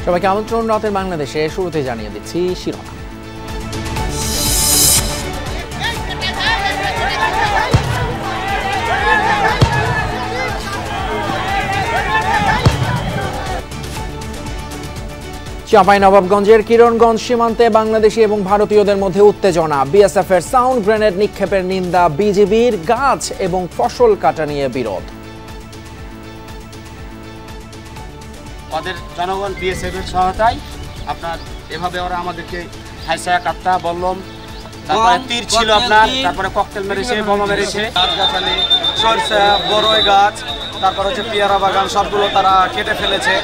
সবাইকে আমন্ত্রণ রাতের বাংলাদেশে। শুরুতে জানিয়ে দিচ্ছি শিরোনাম। চাঁপাইনবাবগঞ্জের কিরণগঞ্জ সীমান্তে বাংলাদেশি এবং ভারতীয়দের মধ্যে উত্তেজনা। বিএসএফ এর সাউন্ড গ্রেনেড নিক্ষেপের নিন্দা বিজিবির। গাছ এবং ফসল কাটা নিয়ে বিরোধ। ওদের জনগণ বিএসএফ এর সহায়তায় আপনার এভাবে ওরা আমাদেরকে হাইসায়া কাট্টা বললাম, তারপরে তীর ছিল আপনার, তারপরে ককটেল মেরেছে, বোমা মেরেছে। গাছগাছালি, সরষা, বড়ই গাছ, তারপর হচ্ছে পেয়ারা বাগান সবগুলো তারা কেটে ফেলেছে।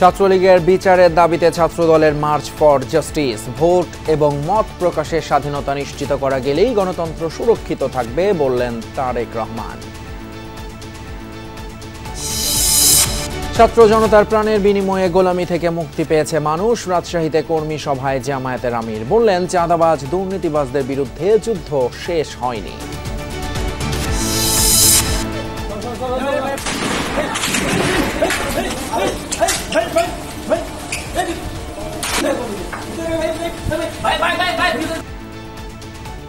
ছাত্রলীগের বিচারের দাবিতে ছাত্রদলের মার্চ ফর জাস্টিস। ভোট এবং মত প্রকাশের স্বাধীনতা নিশ্চিত করা গেলেই গণতন্ত্র সুরক্ষিত থাকবে বললেন তারেক রহমান। ছাত্র জনতার প্রাণের বিনিময়ে গোলামি থেকে মুক্তি পেয়েছে মানুষ। রাজশাহীতে কর্মী সভায় জামায়াতের আমির বললেন, চাঁদাবাজ দুর্নীতিবাজদের বিরুদ্ধে যুদ্ধ শেষ হয়নি।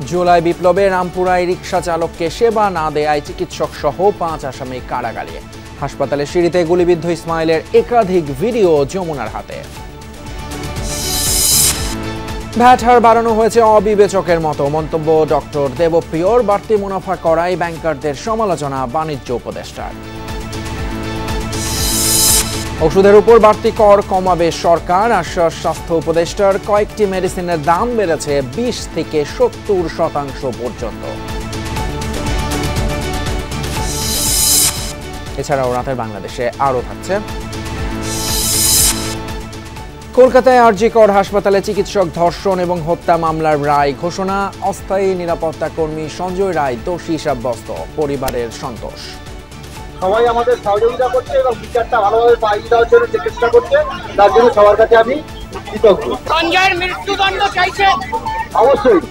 জুলাই বিপ্লবে রামপুরায় রিকশা চালককে সেবা না দেয়ায় চিকিৎসক সহ 5 আসামি কারাগারে। হাসপাতালে সিঁড়িতে গুলিবিদ্ধ ইসমাইলের একাধিক ভিডিও যমুনার হাতে। ভ্যাট হার বাড়ানো হয়েছে অবিবেচকের মতো মন্তব্য ডক্টর দেবপ্রিয়র। বাড়তি মুনাফা করায় ব্যাংকারদের সমালোচনা বাণিজ্য উপদেষ্টার। ওষুধের উপর বাড়তি কর কমাবে সরকার, আশ্বাস স্বাস্থ্য উপদেষ্টার। কয়েকটি মেডিসিনের দাম বেড়েছে 20 থেকে 70% পর্যন্ত। এছাড়াও রাতের বাংলাদেশে আরও থাকছে। কলকাতায় আরজি কর হাসপাতালে চিকিৎসক ধর্ষণ এবং হত্যা মামলার রায় ঘোষণা। অস্থায়ী নিরাপত্তা কর্মী সঞ্জয় রায় দোষী সাব্যস্ত, পরিবারের সন্তোষ। সবাই আমাদের সহযোগিতা করছে এবং বিচারটা ভালোভাবে পাইয়ে দেওয়ার জন্য চেষ্টা করছে, তার জন্য সবার কাছে আমি কৃতজ্ঞ। সঞ্জয়ের মৃত্যুদণ্ড চাইছে অবশ্যই।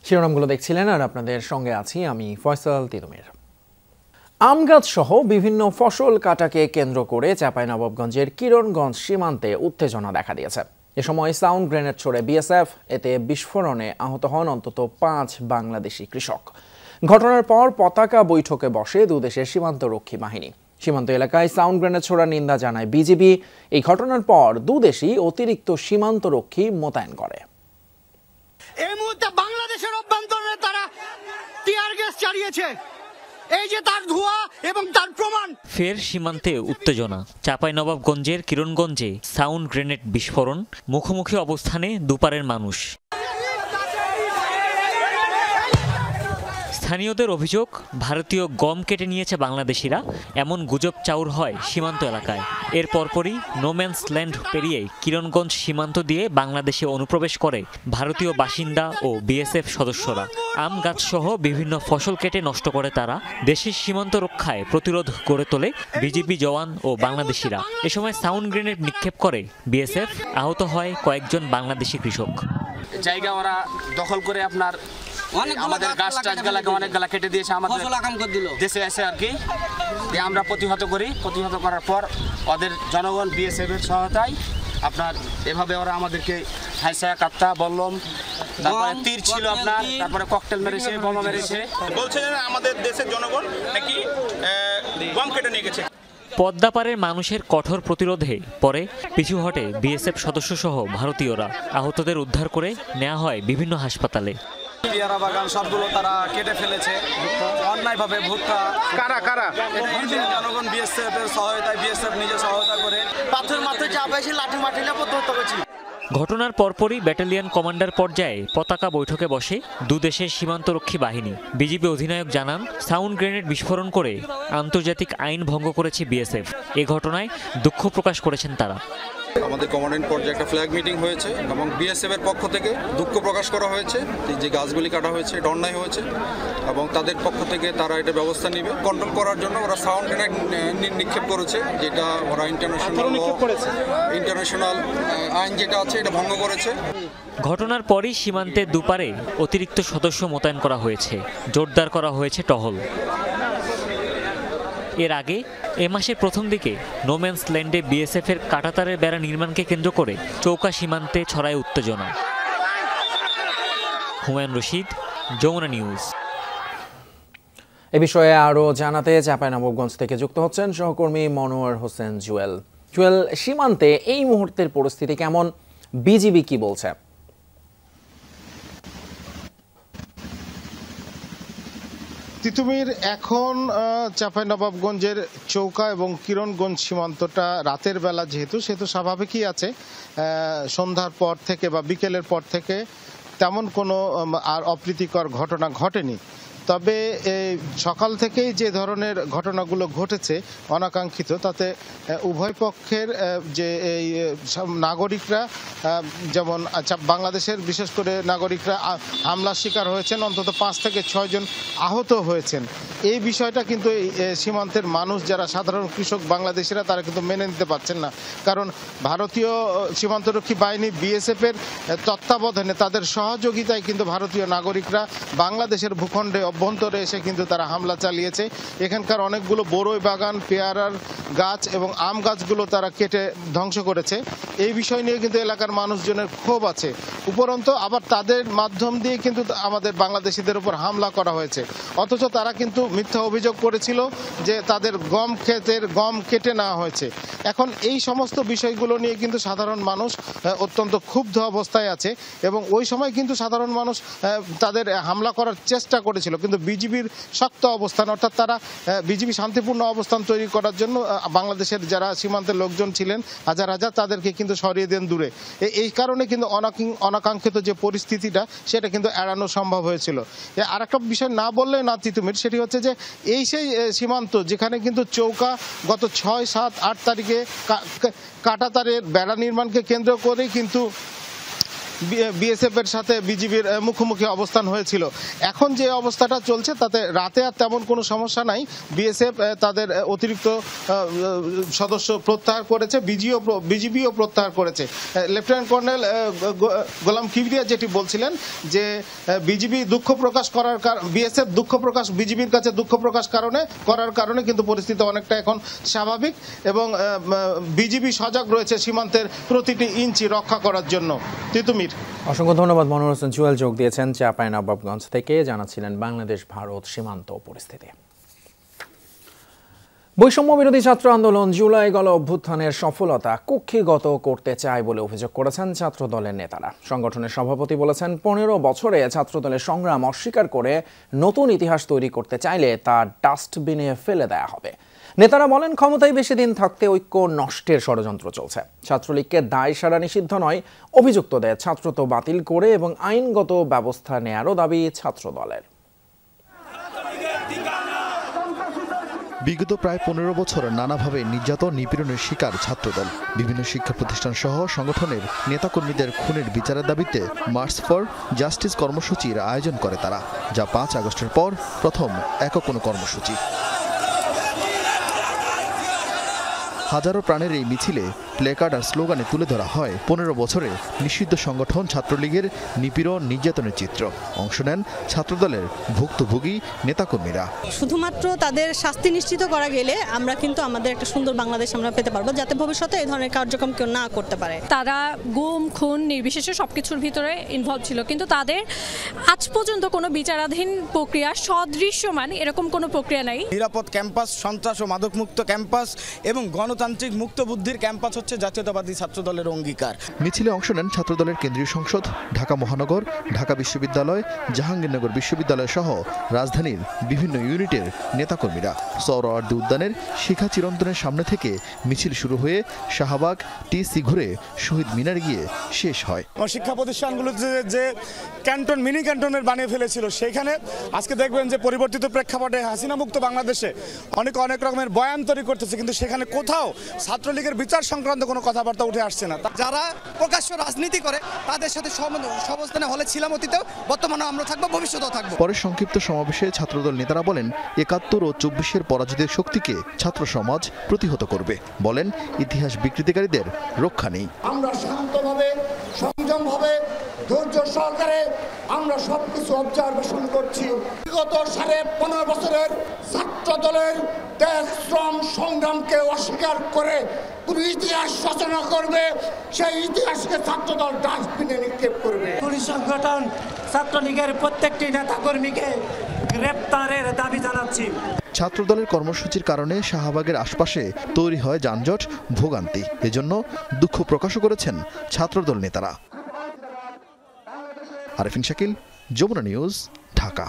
শিরোনামগুলো দেখছিলেন আর আপনাদের সঙ্গে আছি আমি ফয়সাল তিতুমির। আম গাছ সহ বিভিন্ন ফসল কাটাকে কেন্দ্র করে চাঁপাইনবাবগঞ্জের কিরণগঞ্জ সীমান্তে উত্তেজনা দেখা দিয়েছে। এ সময় সাউন্ড গ্রেনেড ছোড়ে বিএসএফ। এতে বিস্ফোরণে আহত হন অন্তত 5 বাংলাদেশি কৃষক। ঘটনার পর পতাকা বৈঠকে বসে দুদেশের সীমান্তরক্ষী বাহিনী। সীমান্ত এলাকায় সাউন্ড গ্রেনেড ছোড়ার নিন্দা জানায় বিজিবি। এই ঘটনার পর দুদেশই অতিরিক্ত সীমান্তরক্ষী মোতায়েন করে। এই মুহূর্তে বাংলাদেশের অভ্যন্তরে তারা টিয়ার গ্যাস চালিয়েছে, এই যে তার ধোঁয়া এবং তার প্রমাণ। ফের সীমান্তে উত্তেজনা। চাঁপাইনবাবগঞ্জের কিরণগঞ্জে সাউন্ড গ্রেনেড বিস্ফোরণ, মুখোমুখি অবস্থানে দুপারের মানুষ। স্থানীয়দের অভিযোগ, ভারতীয় গম কেটে নিয়েছে বাংলাদেশিরা, এমন গুজব চাউর হয় সীমান্ত এলাকায়। এর পরপরই নোম্যান্স ল্যান্ড পেরিয়ে কিরণগঞ্জ সীমান্ত দিয়ে বাংলাদেশে অনুপ্রবেশ করে ভারতীয় বাসিন্দা ও বিএসএফ সদস্যরা। আম গাছসহ বিভিন্ন ফসল কেটে নষ্ট করে তারা। দেশের সীমান্ত রক্ষায় প্রতিরোধ গড়ে তোলে বিজিবি জওয়ান ও বাংলাদেশিরা। এ সময় সাউন্ড গ্রেনেড নিক্ষেপ করে বিএসএফ। আহত হয় কয়েকজন বাংলাদেশি কৃষক। জায়গা ওরা দখল করে আপনার আমাদের গাছ টাছগুলাকে অনেকগুলা কেটে দিয়েছে, আমাদের দেশে এসে আর কি আমরা প্রতিহত করি। প্রতিহত করার পর ওদের জনগণ বিএসএফ এর সহায়তায় আপনার এভাবে ওরা আমাদেরকে হাইসায়া কাট্টা বললাম, তারপরে তীর ছিল আপনার, তারপরে ককটেল মেরেছে, বোমা মেরেছে। বলছেন আমাদের দেশের জনগণ নাকি গম কেটে নিয়ে গেছে। পদ্মাপাড়ের মানুষের কঠোর প্রতিরোধে পরে পিছু হটে বিএসএফ সদস্যসহ ভারতীয়রা। আহতদের উদ্ধার করে নেওয়া হয় বিভিন্ন হাসপাতালে। পেয়ারা বাগান সবগুলো তারা কেটে ফেলেছে অন্যায়ভাবে। ভুট্টা কারা জনগণ বিএসএফ এর সহায়তায়, বিএসএফ নিজে সহায়তা করে পাথর মাথায় চাপ এসে লাঠি মাটি না প্রতিহত করেছি। ঘটনার পরপরই ব্যাটালিয়ন কমান্ডার পর্যায়ে পতাকা বৈঠকে বসে দুদেশের সীমান্তরক্ষী বাহিনী। বিজিবি অধিনায়ক জানান, সাউন্ড গ্রেনেড বিস্ফোরণ করে আন্তর্জাতিক আইন ভঙ্গ করেছে বিএসএফ। এ ঘটনায় দুঃখ প্রকাশ করেছেন তারা। আমাদের কমান্ডেন্ট পর্যায়ে একটা ফ্ল্যাগ মিটিং হয়েছে এবং বিএসএফ এর পক্ষ থেকে দুঃখ প্রকাশ করা হয়েছে যে গাছগুলি কাটা হয়েছে, এটা অন্যায় হয়েছে এবং তাদের পক্ষ থেকে তারা এটা ব্যবস্থা নেবে। কন্ট্রোল করার জন্য ওরা সাউন্ড গ্রেনেড নিক্ষেপ করেছে, যেটা ওরা ইন্টারন্যাশনাল আইন যেটা আছে এটা ভঙ্গ করেছে। ঘটনার পরই সীমান্তের দুপারে অতিরিক্ত সদস্য মোতায়েন করা হয়েছে, জোরদার করা হয়েছে টহল। এর আগে এ মাসের প্রথম দিকে নোম্যান্স ল্যান্ডে বিএসএফের কাঁটাতারের বেড়া নির্মাণকে কেন্দ্র করে চৌকা সীমান্তে ছড়ায় উত্তেজনা। হুমায়ুন রশিদ, যমুনা নিউজ। এ বিষয়ে আরও জানাতে চাঁপাইনবাবগঞ্জ থেকে যুক্ত হচ্ছেন সহকর্মী মনোয়ার হোসেন জুয়েল। জুয়েল, সীমান্তে এই মুহূর্তের পরিস্থিতি কেমন, বিজিবি কি বলছে? তিতুমির, এখন চাঁপাইনবাবগঞ্জের চৌকা এবং কিরণগঞ্জ সীমান্তটা রাতের বেলা যেহেতু স্বাভাবিকই আছে। সন্ধ্যার পর থেকে বা বিকেলের পর থেকে তেমন কোনো আর অপ্রীতিকর ঘটনা ঘটেনি। তবে সকাল থেকেই যে ধরনের ঘটনাগুলো ঘটেছে অনাকাঙ্ক্ষিত, তাতে উভয় পক্ষের যে এই নাগরিকরা, যেমন বাংলাদেশের বিশেষ করে নাগরিকরা হামলার শিকার হয়েছেন, অন্তত 5 থেকে 6 জন আহত হয়েছেন। এই বিষয়টা কিন্তু সীমান্তের মানুষ, যারা সাধারণ কৃষক বাংলাদেশিরা, তারা কিন্তু মেনে নিতে পারছেন না। কারণ ভারতীয় সীমান্তরক্ষী বাহিনী বিএসএফের তত্ত্বাবধানে, তাদের সহযোগিতায় কিন্তু ভারতীয় নাগরিকরা বাংলাদেশের ভূখণ্ডে অভ্যন্তরে এসে কিন্তু তারা হামলা চালিয়েছে। এখানকার অনেকগুলো বড়ই বাগান, পেয়ারার গাছ এবং আম গাছগুলো তারা কেটে ধ্বংস করেছে। এই বিষয় নিয়ে কিন্তু এলাকার মানুষজনের ক্ষোভ আছে। উপরন্তু আবার তাদের মাধ্যম দিয়ে কিন্তু আমাদের বাংলাদেশিদের উপর হামলা করা হয়েছে। অথচ তারা কিন্তু মিথ্যা অভিযোগ করেছিল যে তাদের গম ক্ষেতের গম কেটে নেওয়া হয়েছে। এখন এই সমস্ত বিষয়গুলো নিয়ে কিন্তু সাধারণ মানুষ অত্যন্ত ক্ষুব্ধ অবস্থায় আছে এবং ওই সময় কিন্তু সাধারণ মানুষ তাদের হামলা করার চেষ্টা করেছিল, কিন্তু বিজিবির শক্ত অবস্থান, অর্থাৎ তারা বিজিবি শান্তিপূর্ণ অবস্থান তৈরি করার জন্য বাংলাদেশের যারা সীমান্তের লোকজন ছিলেন হাজার হাজার, তাদেরকে কিন্তু সরিয়ে দেন দূরে। এই কারণে কিন্তু অনাকাঙ্ক্ষিত যে পরিস্থিতিটা, সেটা কিন্তু এড়ানো সম্ভব হয়েছিল। আর একটা বিষয় না বললে না তিতুমির, সেটি হচ্ছে যে এই সেই সীমান্ত যেখানে কিন্তু চৌকা গত 6, 7, 8 তারিখে কাঁটাতারের বেড়া নির্মাণকে কেন্দ্র করেই কিন্তু বিএসএফ এর সাথে বিজিবির মুখোমুখি অবস্থান হয়েছিল। এখন যে অবস্থাটা চলছে, তাতে রাতে আর তেমন কোনো সমস্যা নাই। বিএসএফ তাদের অতিরিক্ত সদস্য প্রত্যাহার করেছে, বিজিবিও প্রত্যাহার করেছে। লেফটেন্যান্ট কর্নেল গোলাম কিবরিয়া যেটি বলছিলেন যে বিজিবি দুঃখ প্রকাশ করার বিএসএফ দুঃখ প্রকাশ বিজিবির কাছে দুঃখ প্রকাশ করার কারণে কিন্তু পরিস্থিতি অনেকটা এখন স্বাভাবিক এবং বিজিবি সজাগ রয়েছে সীমান্তের প্রতিটি ইঞ্চি রক্ষা করার জন্য। তিতুমির, অসংখ্য ধন্যবাদ। মনোয়ার হোসেন জুয়েল যোগ দিয়েছেন চাঁপাইনবাবগঞ্জ থেকে, জানাচ্ছিলেন বাংলাদেশ ভারত সীমান্ত পরিস্থিতি। বৈষম্য বিরোধী ছাত্র আন্দোলন জুলাই গণ অভ্যুত্থানের সফলতা কক্ষিগত করতে চায় বলে অভিযোগ করেছেন ছাত্রদলের নেতারা। সংগঠনের সভাপতি বলেছেন, 15 বছরে ছাত্রদলের সংগ্রাম অস্বীকার করে নতুন ইতিহাস তৈরি করতে চাইলে তা ডাস্টবিনে ফেলে দেয়া হবে। নেতারা বলেন, ক্ষমতায় বেশি দিন থাকতে ঐক্য নষ্টের ষড়যন্ত্র চলছে। ছাত্রলীগকে দায় সারা নিষিদ্ধ নয়, অভিযুক্তদের ছাত্রত্ব বাতিল করে এবং আইনগত ব্যবস্থা নেয়ারও দাবি ছাত্রদলের। বিগত প্রায় 15 বছর নানাভাবে নির্যাতন নিপীড়নের শিকার ছাত্রদল। বিভিন্ন শিক্ষা প্রতিষ্ঠান সহ সংগঠনের নেতাকর্মীদের খুনের বিচারের দাবিতে মার্চ ফর জাস্টিস কর্মসূচির আয়োজন করে তারা, যা 5 আগস্টের পর প্রথম একক কোনো কর্মসূচি। হাজারো প্রাণের এই মিছিলে প্লেকার্ড আর স্লোগানে তুলে ধরা হয় 15 বছরে নিষিদ্ধ সংগঠন ছাত্রলীগের নিপীড়ন নির্যাতনের চিত্র। অংশ নেন ছাত্রদলের ভুক্তভোগী নেতাকর্মীরা। শুধুমাত্র তাদের শাস্তি নিশ্চিত করা গেলে আমরা কিন্তু আমাদের একটা সুন্দর বাংলাদেশ আমরা পেতে পারবো, যাতে ভবিষ্যতে এই ধরনের কার্যক্রম কেউ না করতে পারে। তারা গুম খুন নির্বিশেষে সবকিছুর ভিতরে ইনভলভ ছিল, কিন্তু তাদের আজ পর্যন্ত কোনো বিচারাধীন প্রক্রিয়া সদৃশ্যমান এরকম কোনো প্রক্রিয়া নাই। নিরাপদ ক্যাম্পাস, সন্ত্রাস ও মাদকমুক্ত ক্যাম্পাস এবং গণতান্ত্রিক মুক্ত বুদ্ধির ক্যাম্পাস হচ্ছে জাতীয়তাবাদী ছাত্রদলের অঙ্গীকার। মিছিলে অংশ নেন ছাত্রদলের কেন্দ্রীয় সংসদ, ঢাকা মহানগর, ঢাকা বিশ্ববিদ্যালয়, জাহাঙ্গীরনগর বিশ্ববিদ্যালয় সহ রাজধানীর বিভিন্ন ইউনিটের নেতাকর্মীরা। সোহরাওয়ার্দী উদ্যানের শিখা চিরন্তনের সামনে থেকে মিছিল শুরু হয়ে শাহবাগ, টিসি ঘুরে শহীদ মিনারে গিয়ে শেষ হয়। শিক্ষা প্রতিষ্ঠানগুলোতে যে ক্যান্টন, মিনি ক্যান্টনের বানিয়ে ফেলেছিল, সেখানে আজকে দেখবেন যে পরিবর্তিত প্রেক্ষাপটে হাসিনা মুক্ত বাংলাদেশে অনেক রকমের বয়ান তৈরি করতেছে, কিন্তু সেখানে কোথাও ছাত্রলীগের বিচার সংক্রান্ত সংক্রান্ত কোনো কথাবার্তা উঠে আসছে না। যারা প্রকাশ্য রাজনীতি করে তাদের সাথে সবস্থানে হলে ছিলাম অতীতেও, বর্তমানে আমরা থাকবো, ভবিষ্যতেও থাকবো। পরে সংক্ষিপ্ত সমাবেশে ছাত্রদল নেতারা বলেন ৭১ ও ২৪-এর পরাজিতের শক্তিকে ছাত্র সমাজ প্রতিহত করবে। বলেন ইতিহাস বিকৃতিকারীদের রক্ষা নেই। আমরা শান্তভাবে, সংযমভাবে, ধৈর্য সহকারে আমরা সবকিছু অবজারভেশন করছি। বিগত 15.5 বছরের ছাত্র দলের ত্যাগ, শ্রম, সংগ্রামকে অস্বীকার করে কোন ইতিহাস রচনা করবে, সেই ইতিহাসকে ছাত্রদল ডাস্টবিনে নিক্ষেপ করবে। পুলিশ সংগঠন ছাত্রলীগের প্রত্যেকটি নেতাকর্মীকে গ্রেপ্তারের দাবি জানাচ্ছি। ছাত্রদলের কর্মসূচির কারণে শাহবাগের আশপাশে তৈরি হয় যানজট, ভোগান্তি। এজন্য দুঃখ প্রকাশ করেছেন ছাত্রদল নেতারা। আরেফিন শাকিল, যমুনা নিউজ, ঢাকা।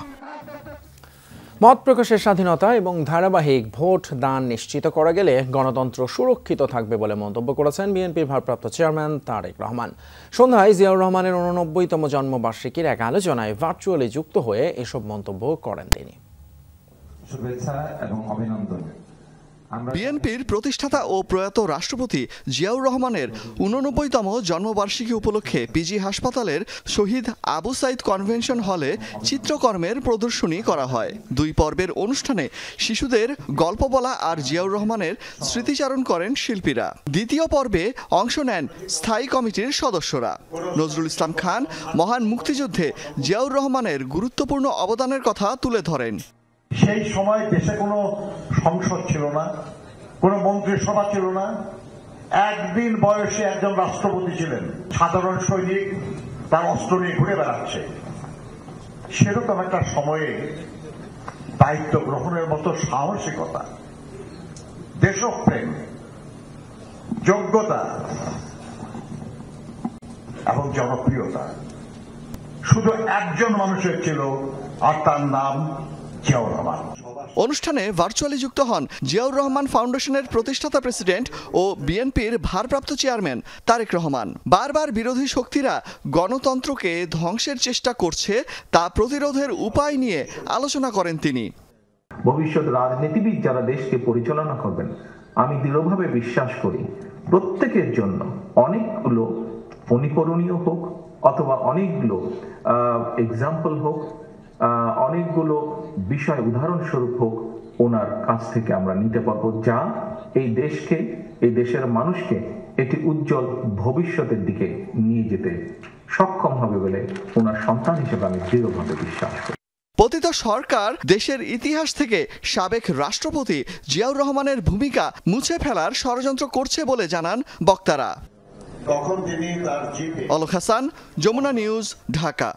মত প্রকাশের স্বাধীনতা এবং ধারাবাহিক ভোট দান নিশ্চিত করা গেলে গণতন্ত্র সুরক্ষিত থাকবে বলে মন্তব্য করেছেন বিএনপির ভারপ্রাপ্ত চেয়ারম্যান তারেক রহমান। সন্ধ্যায় জিয়াউর রহমানের 89তম জন্মবার্ষিকীর এক আলোচনায় ভার্চুয়ালি যুক্ত হয়ে এসব মন্তব্য করেন তিনি। শুভেচ্ছা এবং অভিনন্দন। বিএনপির প্রতিষ্ঠাতা ও প্রয়াত রাষ্ট্রপতি জিয়াউর রহমানের 89তম জন্মবার্ষিকী উপলক্ষে পিজি হাসপাতালের শহীদ আবু সাইদ কনভেনশন হলে চিত্রকর্মের প্রদর্শনী করা হয়। 2 পর্বের অনুষ্ঠানে শিশুদের গল্প বলা আর জিয়াউর রহমানের স্মৃতিচারণ করেন শিল্পীরা। দ্বিতীয় পর্বে অংশ নেন স্থায়ী কমিটির সদস্যরা। নজরুল ইসলাম খান মহান মুক্তিযুদ্ধে জিয়াউর রহমানের গুরুত্বপূর্ণ অবদানের কথা তুলে ধরেন। সেই সময় দেশে কোনো সংসদ ছিল না, কোনো মন্ত্রিসভা ছিল না। একদিন বয়সে একজন রাষ্ট্রপতি ছিলেন, সাধারণ সৈনিক তার অস্ত্র নিয়ে ঘুরে বেড়াচ্ছে। সেরকম একটা সময়ে দায়িত্ব গ্রহণের মতো সাহসিকতা, দেশপ্রেম, যোগ্যতা এবং জনপ্রিয়তা শুধু একজন মানুষের ছিল, আর তার নাম জিয়াউর রহমান। অনুষ্ঠানে ভার্চুয়ালি যুক্ত হন জিয়াউর রহমান ফাউন্ডেশনের প্রতিষ্ঠাতা প্রেসিডেন্ট ও বিএনপির ভারপ্রাপ্ত চেয়ারম্যান তারেক রহমান। বারবার বিরোধী শক্তিরা গণতন্ত্রকে ধ্বংসের চেষ্টা করছে, তা প্রতিরোধের উপায় নিয়ে আলোচনা করেন তিনি। ভবিষ্যৎ রাজনীতিবিদ যারা দেশকে পরিচালনা করবেন, আমি দৃঢ়ভাবে বিশ্বাস করি প্রত্যেকের জন্য অনেকগুলো অনুকরণীয় হোক অথবা অনেকগুলো এক্সাম্পল হোক, অনেকগুলো বিষয় উদাহরণস্বরূপ হোক, ওনার কাছ থেকে আমরা নিতে পারবো, যা এই দেশকে, এই দেশের মানুষকে একটি উজ্জ্বল ভবিষ্যতের দিকে নিয়ে যেতে সক্ষম হবে বলে ওনার সন্তান হিসেবে আমি দৃঢ়ভাবে বিশ্বাস করি। পতিত সরকার দেশের ইতিহাস থেকে সাবেক রাষ্ট্রপতি জিয়াউর রহমানের ভূমিকা মুছে ফেলার ষড়যন্ত্র করছে বলে জানান বক্তারা। অলক হাসান, যমুনা নিউজ, ঢাকা।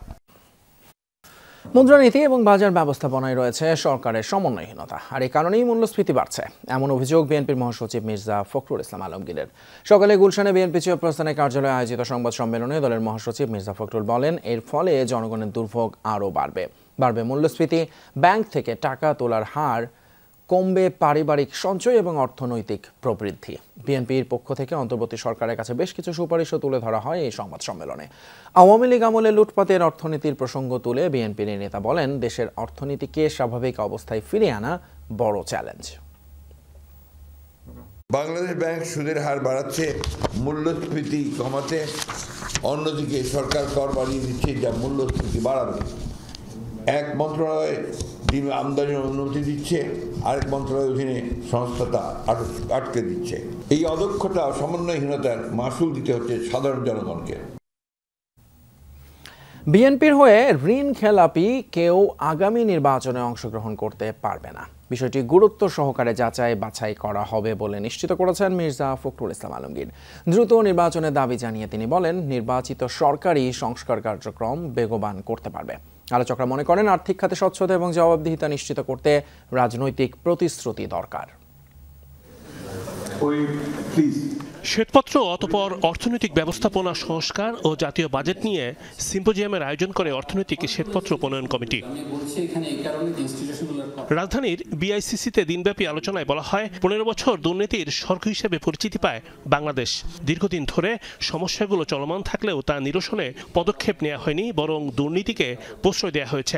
মুদ্রানীতি এবং বাজার ব্যবস্থাপনায় রয়েছে সরকারের সমন্বয়হীনতা, আর এই কারণেই মূল্যস্ফীতি বাড়ছে, এমন অভিযোগ বিএনপির মহাসচিব মির্জা ফখরুল ইসলাম আলমগীরের। সকালে গুলশানে বিএনপি চেয়ারপারসনের কার্যালয়ে আয়োজিত সংবাদ সম্মেলনে দলের মহাসচিব মির্জা ফখরুল বলেন, এর ফলে জনগণের দুর্ভোগ আরও বাড়বে মূল্যস্ফীতি, ব্যাংক থেকে টাকা তোলার হার কমবে, পারিবারিক সঞ্চয় এবং অর্থনৈতিক প্রবৃদ্ধি। বিএনপির পক্ষ থেকে অন্তর্বর্তী সরকারের কাছে বেশ কিছু সুপারিশও তুলে ধরা হয় এই সংবাদ সম্মেলনে। আওয়ামী লীগ আমলে লুটপাটের অর্থনীতির প্রসঙ্গ তুলে বিএনপির নেতা বলেন, দেশের অর্থনীতিকে স্বাভাবিক অবস্থায় ফিরিয়ে আনা বড় চ্যালেঞ্জ। বাংলাদেশ ব্যাংক সুদের হার বাড়াচ্ছে মূল্যস্ফীতি কমাতে, অন্যদিকে সরকার কর বাড়িয়ে দিচ্ছে যা মূল্যস্ফীতি বাড়াবে। এক মন্ত্রণালয় আমদানির অনুমতি দিচ্ছে, আরেক মন্ত্রণালয়ের অধীনে সংস্থাটা আটকে দিচ্ছে। এই অদক্ষতা ও সমন্বয়হীনতার মাসুল দিতে হচ্ছে সাধারণ জনগণকে। বিএনপির হয়ে ঋণ খেলাপি কেউ আগামী নির্বাচনে অংশগ্রহণ করতে পারবে না, বিষয়টি গুরুত্ব সহকারে যাচাই বাছাই করা হবে বলে নিশ্চিত করেছেন মির্জা ফখরুল ইসলাম আলমগীর। দ্রুত নির্বাচনের দাবি জানিয়ে তিনি বলেন, নির্বাচিত সরকারই সংস্কার কার্যক্রম বেগবান করতে পারবে। আলোচকরা মনে করেন, আর্থিক খাতে স্বচ্ছতা এবং জবাবদিহিতা নিশ্চিত করতে রাজনৈতিক প্রতিশ্রুতি দরকার। শ্বেতপত্র অতঃপর অর্থনৈতিক ব্যবস্থাপনা সংস্কার ও জাতীয় বাজেট নিয়ে সিম্পোজিয়ামের আয়োজন করে অর্থনৈতিক শ্বেতপত্র প্রণয়ন কমিটি। রাজধানীর বিআইসিসিতে দিনব্যাপী আলোচনায় বলা হয় 15 বছর দুর্নীতির স্বর্গ হিসেবে পরিচিতি পায় বাংলাদেশ। দীর্ঘদিন ধরে সমস্যাগুলো চলমান থাকলেও তা নিরসনে পদক্ষেপ নেওয়া হয়নি, বরং দুর্নীতিকে প্রশ্রয় দেওয়া হয়েছে।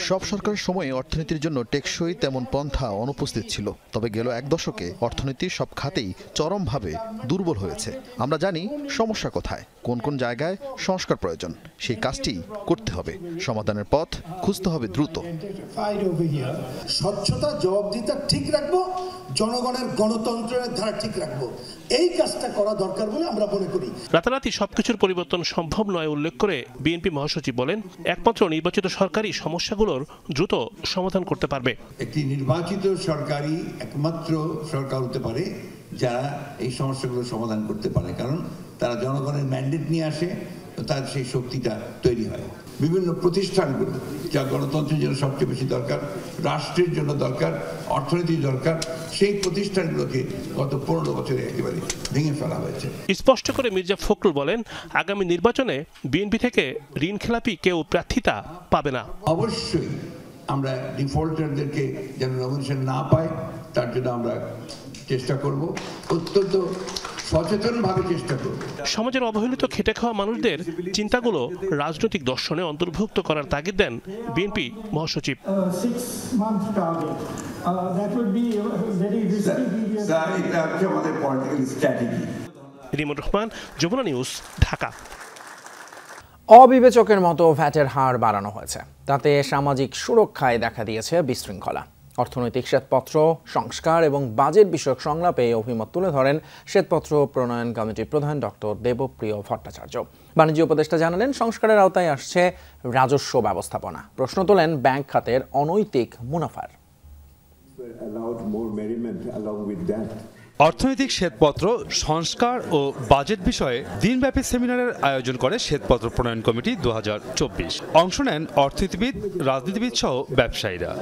সব সরকারের সময়ে অর্থনীতির জন্য টেকসই তেমন পন্থা অনুপস্থিত ছিল। তবে গেল এক দশকে অর্থনীতির সব খাতেই চরমভাবে দুর্বল হয়েছে। আমরা জানি সমস্যা কোথায়, কোন কোন জায়গায় সংস্কার প্রয়োজন। সেই কাজটি করতে হবে, সমাধানের পথ খুঁজতে হবে দ্রুত। স্বচ্ছতা, জবাবদিহিতা ঠিক রাখবো, জনগণের গণতন্ত্রের ধারা ঠিক রাখবো, এই কাজটা করা দরকার বলে আমরা মনে করি। রাতারাতি সবকিছুর পরিবর্তন সম্ভব নয় উল্লেখ করে বিএনপি মহাসচিব বলেন, একমাত্র নির্বাচিত সরকারই সমস্যাগুলোর দ্রুত সমাধান করতে পারবে। একটি নির্বাচিত সরকারই একমাত্র সরকার হতে পারে যারা এই সমস্যাগুলো সমাধান করতে পারে, কারণ তারা জনগণের ম্যান্ডেট নিয়ে আসে, তার সেই শক্তিটা তৈরি হয়। বিভিন্ন প্রতিষ্ঠানগুলো যা গণতন্ত্রের জন্য সবচেয়ে বেশি দরকার, রাষ্ট্রের জন্য দরকার, অর্থনীতির দরকার, সেই প্রতিষ্ঠানগুলোকে গত 15 বছরে একেবারে ভেঙে ফেলা হয়েছে। স্পষ্ট করে মির্জা ফখরুল বলেন, আগামী নির্বাচনে বিএনপি থেকে ঋণ খেলাপি কেউ প্রার্থিতা পাবে না। অবশ্যই আমরা ডিফল্টারদেরকে যেন নমিনেশন না পায় তার জন্য আমরা চেষ্টা করব, অত্যন্ত সচেতনভাবে চেষ্টা করব। সমাজের অবহেলিত খেটে খাওয়া মানুষদের চিন্তাগুলো রাজনৈতিক দর্শনে অন্তর্ভুক্ত করার তাগিদ দেন বিএনপি মহাসচিব। রিমন রহমান, যমুনা নিউজ, ঢাকা। অবিবেচকের মতো ভ্যাটের হার বাড়ানো হয়েছে, তাতে সামাজিক সুরক্ষায় দেখা দিয়েছে বিশৃঙ্খলা। অর্থনৈতিক শ্বেতপত্র সংস্কার এবং বাজেট বিষয়ক সংলাপে অভিমত তুলে ধরেন শ্বেতপত্র প্রণয়ন কমিটির প্রধান ডক্টর দেবপ্রিয় ভট্টাচার্য। বাণিজ্য উপদেষ্টা জানালেন, সংস্কারের আওতায় আসছে রাজস্ব ব্যবস্থাপনা। প্রশ্ন তোলেন ব্যাংক খাতের অনৈতিক মুনাফার। অর্থনৈতিক শ্বেতপত্র সংস্কার ও বাজেট বিষয়ে দিনব্যাপী সেমিনারের আয়োজন করে শ্বেতপত্র প্রণয়ন কমিটি 2024। অংশ নেন অর্থনীতিবিদ, রাজনীতিবিদ সহ ব্যবসায়ীরা।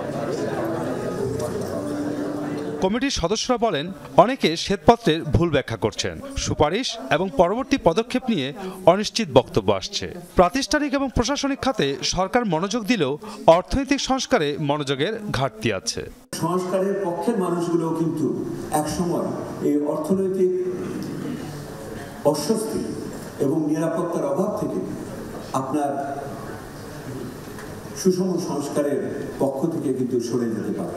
কমিটির সদস্যরা বলেন, অনেকে শ্বেতপত্রের ভুল ব্যাখ্যা করছেন, সুপারিশ এবং পরবর্তী পদক্ষেপ নিয়ে অনিশ্চিত বক্তব্য আসছে। প্রাতিষ্ঠানিক এবং প্রশাসনিক খাতে সরকার মনোযোগ দিলেও অর্থনৈতিক সংস্কারে মনোযোগের ঘাটতি আছে। সংস্কারের পক্ষের মানুষগুলো কিন্তু একসময় এই অর্থনৈতিক অস্বস্তি এবং নিরাপত্তার অভাব থেকে আপনার সুষম সংস্কারের পক্ষ থেকে কিন্তু সরে যেতে পারে।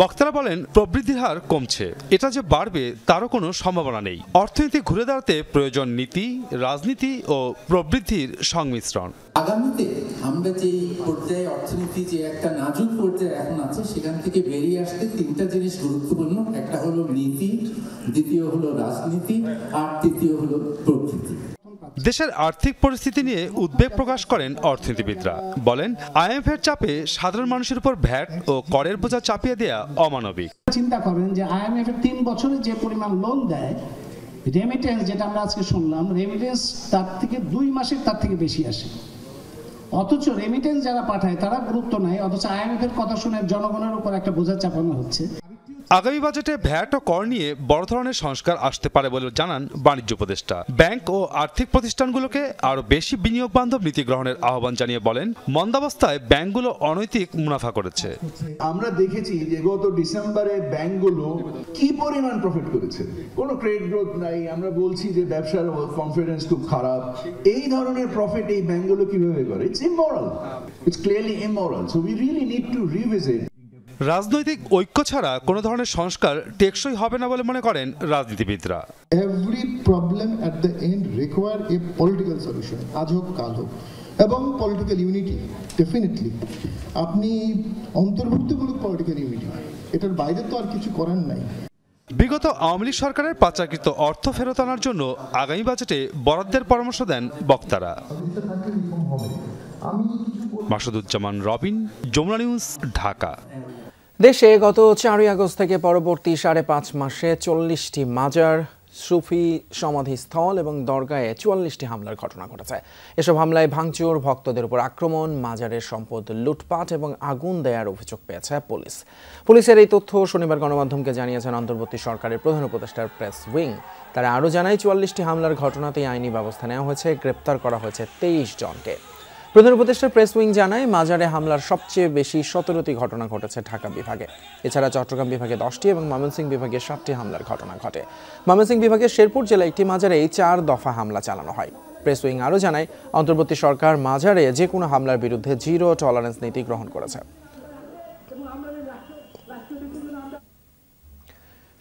বক্তারা বলেন, প্রবৃদ্ধির হার কমছে, এটা যে বাড়বে তারও কোনো সম্ভাবনা নেই। অর্থনীতি ঘুরে দাঁড়াতে প্রয়োজন নীতি, রাজনীতি ও প্রবৃদ্ধির সংমিশ্রণ। আগামীতে আমরা যে পর্যায়ে অর্থনীতি যে একটা নাজুক পর্যায়ে এখন আছে, সেখান থেকে বেরিয়ে আসতে তিনটা জিনিস গুরুত্বপূর্ণ। একটা হলো নীতি, দ্বিতীয় হলো রাজনীতি, আর তৃতীয় হলো প্রবৃদ্ধি। দেশের আর্থিক পরিস্থিতি নিয়ে উদ্বেগ প্রকাশ করেন অর্থনীতিবিদরা। বলেন, আইএমএফের চাপে সাধারণ মানুষের উপর ভ্যাট ও করের বোঝা চাপিয়ে দেয়া অমানবিক। চিন্তা করেন যে আইএমএফ 3 বছরে যে পরিমাণ লোন দেয়, রেমিটেন্স যেটা আমরা আজকে শুনলাম, রেমিটেন্স তার থেকে 2 মাসের তার থেকে বেশি আসে। অথচ রেমিটেন্স যারা পাঠায় তারা গুরুত্ব নাই, অথচ আইএমএফ এর কথা শুনে জনগণের উপর একটা বোঝা চাপানো হচ্ছে। আগামী বাজেটে ভ্যাট ও কর নিয়ে বড় ধরনের সংস্কার আসতে পারে বলে জানান বাণিজ্য উপদেষ্টা। ব্যাংক ও আর্থিক প্রতিষ্ঠানগুলোকে আরো বেশি বিনিয়োগ বান্ধব নীতি গ্রহণের আহ্বান জানিয়ে বলেন, মন্দাবস্থায় ব্যাংকগুলো অনৈতিক মুনাফা করেছে। আমরা দেখেছি যে গত ডিসেম্বরে ব্যাংকগুলো কি পরিমাণ প্রফিট করেছে, কোনো ক্রেডিট গ্রোথ নাই। আমরা বলছি যে ব্যবসার কনফিডেন্স খুব খারাপ। এই ধরনের প্রফিট এই ব্যাংকগুলো কিভাবে করে? It's immoral, it's clearly immoral. So we really need to revisit. রাজনৈতিক ঐক্য ছাড়া কোনো ধরনের সংস্কার টেকসই হবে না বলে মনে করেন রাজনীতিবিদরা। Every problem at the end require a political solution, আজ হোক কাল হোক, এবং পলিটিক্যাল ইউনিটি। ডেফিনেটলি আপনি অন্তর্ভুক্তিমূলক পলিটিক্যাল ইউনিটি, এটার বাইরে তো আর কিছু করার নাই। বিগত আওয়ামী লীগ সরকারের পাচারকৃত অর্থ ফেরত আনার জন্য আগামী বাজেটে বরাদ্দের পরামর্শ দেন বক্তারা। মাসুদুজ্জামান রবিন, যমুনা নিউজ, ঢাকা। দেশে গত 4 আগস্ট থেকে পরবর্তী 5.5 মাসে 40টি মাজার, সুফি সমাধিস্থল এবং দরগাহে 44টি হামলার ঘটনা ঘটেছে। এসব হামলায় ভাঙচুর, ভক্তদের উপর আক্রমণ, মাজারের সম্পদ লুটপাট এবং আগুন দেওয়ার অভিযোগ পেয়েছে পুলিশ। পুলিশের এই তথ্য শনিবার গণমাধ্যমকে জানিয়েছেন অন্তর্বর্তী সরকারের প্রধান উপদেষ্টার প্রেস উইং। তারা আরও জানায়, 44টি হামলার ঘটনাতেই আইনি ব্যবস্থা নেওয়া হয়েছে, গ্রেপ্তার করা হয়েছে 23 জনকে। প্রধান উপদেষ্টা প্রেস উইং জানায়, মাজারে হামলার সবচেয়ে বেশি 17টি ঘটনা ঘটেছে ঢাকা বিভাগে। এছাড়া চট্টগ্রাম বিভাগে 10টি এবং ময়মনসিংহ বিভাগে 7টি হামলার ঘটনা ঘটে। ময়মনসিংহ বিভাগের শেরপুর জেলায় একটি মাজারে 4 দফা হামলা চালানো হয়। প্রেস উইং আরও জানায়, অন্তর্বর্তী সরকার মাজারে যে কোনো হামলার বিরুদ্ধে জিরো টলারেন্স নীতি গ্রহণ করেছে।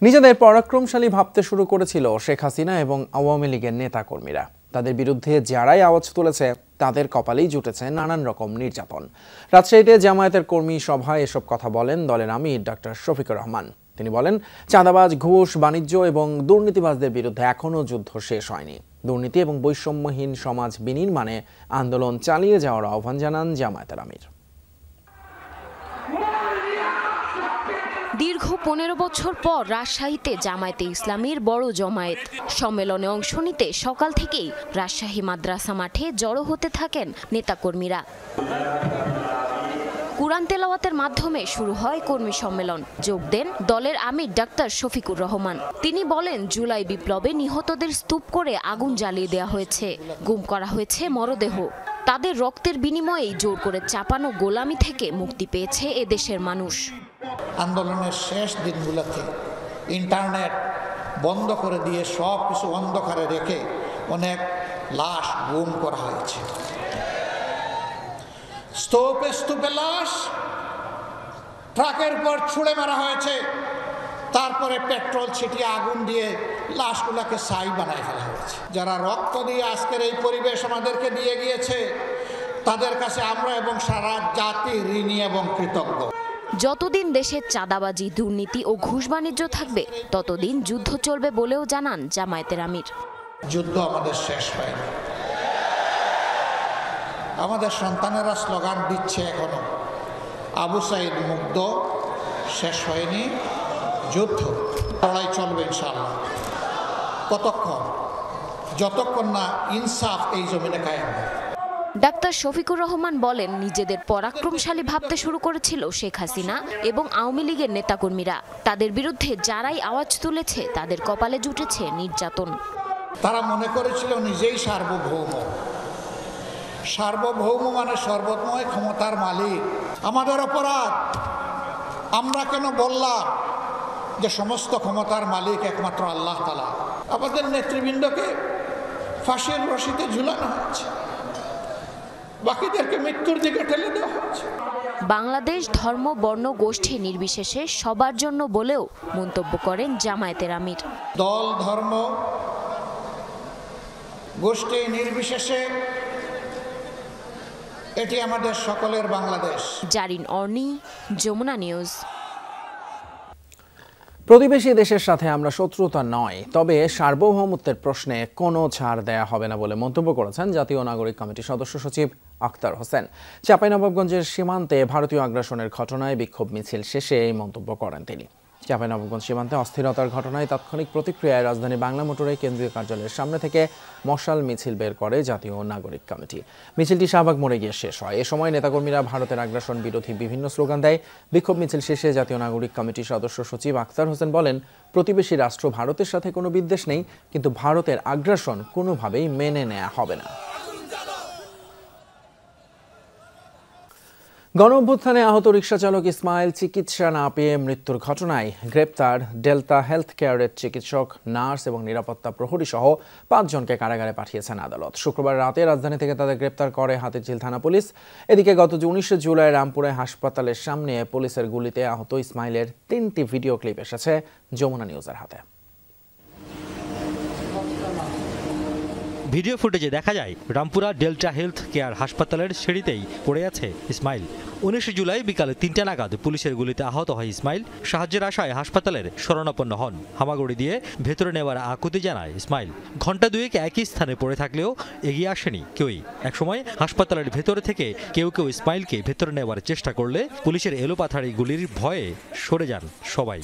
নিজেদের পরাক্রমশালী ভাবতে শুরু করেছিল শেখ হাসিনা এবং আওয়ামী লীগের নেতাকর্মীরা। তাদের বিরুদ্ধে যারাই আওয়াজ তুলেছে তাদের কপালেই জুটেছে নানান রকম নির্যাতন। রাজশাহীতে জামায়াতের কর্মী সভায় এসব কথা বলেন দলের আমির ডক্টর শফিকুর রহমান। তিনি বলেন, চাঁদাবাজ, ঘুষ, বাণিজ্য এবং দুর্নীতিবাজদের বিরুদ্ধে এখনও যুদ্ধ শেষ হয়নি। দুর্নীতি এবং বৈষম্যহীন সমাজ বিনির্মাণে আন্দোলন চালিয়ে যাওয়ার আহ্বান জানান জামায়াতের আমির। দীর্ঘ 15 বছর পর রাজশাহীতে জামায়াতে ইসলামীর বড় জমায়েত। সম্মেলনে অংশ নিতে সকাল থেকেই রাজশাহী মাদ্রাসা মাঠে জড়ো হতে থাকেন নেতাকর্মীরা। কুরআন তেলাওয়াতের মাধ্যমে শুরু হয় কর্মী সম্মেলন। যোগ দেন দলের আমির ডাক্তার শফিকুর রহমান। তিনি বলেন, জুলাই বিপ্লবে নিহতদের স্তূপ করে আগুন জ্বালিয়ে দেওয়া হয়েছে, গুম করা হয়েছে মরদেহ। তাদের রক্তের বিনিময়েই জোর করে চাপানো গোলামি থেকে মুক্তি পেয়েছে এদেশের মানুষ। আন্দোলনের শেষ দিনগুলোতে ইন্টারনেট বন্ধ করে দিয়ে সব কিছু অন্ধকারে রেখে অনেক লাশ গুম করা হয়েছে। স্তূপে স্তূপে লাশ ট্রাকের পর ছুঁড়ে মারা হয়েছে। তারপরে পেট্রোল ছিটিয়ে আগুন দিয়ে লাশগুলোকে ছাই বানায় ফেলা হয়েছে। যারা রক্ত দিয়ে আজকের এই পরিবেশ আমাদেরকে দিয়ে গিয়েছে, তাদের কাছে আমরা এবং সারা জাতি ঋণী এবং কৃতজ্ঞ। যতদিন দেশের চাঁদাবাজি, দুর্নীতি ও ঘুষ বাণিজ্য থাকবে, ততদিন যুদ্ধ চলবে বলেও জানান জামায়াতের আমির। যুদ্ধ আমাদের শেষ হয়নি। আমাদের সন্তানেরা স্লোগান দিচ্ছে এখনো, আবু সাইদ মুগ্ধ, শেষ হয়নি যুদ্ধ। লড়াই চলবে ইনশাআল্লাহ। কতক্ষণ? যতক্ষণ না ইনসাফ এই জমিনে কায়েম হয়। ডাক্তার শফিকুর রহমান বলেন, নিজেদের পরাক্রমশালী ভাবতে শুরু করেছিল শেখ হাসিনা এবং আওয়ামী লীগের নেতাকর্মীরা। তাদের বিরুদ্ধে যারাই আওয়াজ তুলেছে তাদের কপালে জুটেছে নির্যাতন। তারা মনে করেছিল নিজেই সার্বভৌম। সার্বভৌম মানে সর্বময় ক্ষমতার মালিক। আমাদের অপরাধ, আমরা কেন বললাম যে সমস্ত ক্ষমতার মালিক একমাত্র আল্লাহ তাআলা? আমাদের নেতৃবৃন্দকে ফাঁসির রশিতে ঝুলানো হয়েছে, বাকিদেরকে মৃত্যুর দিকে ঠেলে দেওয়া হয়েছে। বাংলাদেশ ধর্ম, বর্ণ, গোষ্ঠী নির্বিশেষে সবার জন্য বলেও মন্তব্য করেন জামায়াতের আমির। দল, ধর্ম, গোষ্ঠী নির্বিশেষে এটি আমাদের সকলের বাংলাদেশ। জারিন অর্নি, যমুনা নিউজ। প্রতিবেশী দেশের সাথে আমরা শত্রুতা নয়, তবে সার্বভৌমত্বের প্রশ্নে কোনো ছাড় দেয়া হবে না বলে মন্তব্য করেছেন জাতীয় নাগরিক কমিটির সদস্য সচিব আখতার হোসেন। চাঁপাইনবাবগঞ্জের সীমান্তে ভারতীয় আগ্রাসনের ঘটনায় বিক্ষোভ মিছিল শেষে এই মন্তব্য করেন তিনি। চাঁপাইনবাবগঞ্জ সীমান্তে অস্থিরতার ঘটনায় তাৎক্ষণিক প্রতিক্রিয়ায় রাজধানী বাংলা মোটরে কেন্দ্রীয় কার্যালয়ের সামনে থেকে মশাল মিছিল বের করে জাতীয় নাগরিক কমিটি। মিছিলটি শাহবাগ মোড়ে গিয়ে শেষ হয়। এ সময় নেতাকর্মীরা ভারতের আগ্রাসন বিরোধী বিভিন্ন স্লোগান দেয়। বিক্ষোভ মিছিল শেষে জাতীয় নাগরিক কমিটির সদস্য সচিব আখতার হোসেন বলেন, প্রতিবেশী রাষ্ট্র ভারতের সাথে কোনো বিদ্বেষ নেই, কিন্তু ভারতের আগ্রাসন কোনোভাবেই মেনে নেওয়া হবে না। গণঅভ্যুত্থানে আহত রিকশাচালক ইসমাইল চিকিৎসা না পেয়ে মৃত্যুর ঘটনায় গ্রেপ্তার ডেল্টা হেলথ কেয়ারের চিকিৎসক, নার্স এবং নিরাপত্তা প্রহরী সহ 5 জনকে কারাগারে পাঠিয়েছেন আদালত। শুক্রবার রাতে রাজধানী থেকে তাদের গ্রেপ্তার করে হাতিরঝিল থানা পুলিশ। এদিকে গত 19 জুলাই রামপুরে হাসপাতালের সামনে পুলিশের গুলিতে আহত ইসমাইলের 3টি ভিডিও ক্লিপ এসেছে যমুনা নিউজের হাতে। ভিডিও ফুটেজে দেখা যায় রামপুরা ডেল্টা হেলথ কেয়ার হাসপাতালের সিঁড়িতেই পড়ে আছে ইসমাইল। 19 জুলাই বিকালে 3টা নাগাদ পুলিশের গুলিতে আহত হয় ইসমাইল। সাহায্যের আশায় হাসপাতালের শরণাপন্ন হন। হামাগুড়ি দিয়ে ভেতরে নেওয়ার আকুতি জানায় ইসমাইল। ঘণ্টা দুয়েক একই স্থানে পড়ে থাকলেও এগিয়ে আসেনি কেউই। একসময় হাসপাতালের ভেতরে থেকে কেউ কেউ ইসমাইলকে ভেতরে নেওয়ার চেষ্টা করলে পুলিশের এলোপাথারি গুলির ভয়ে সরে যান সবাই।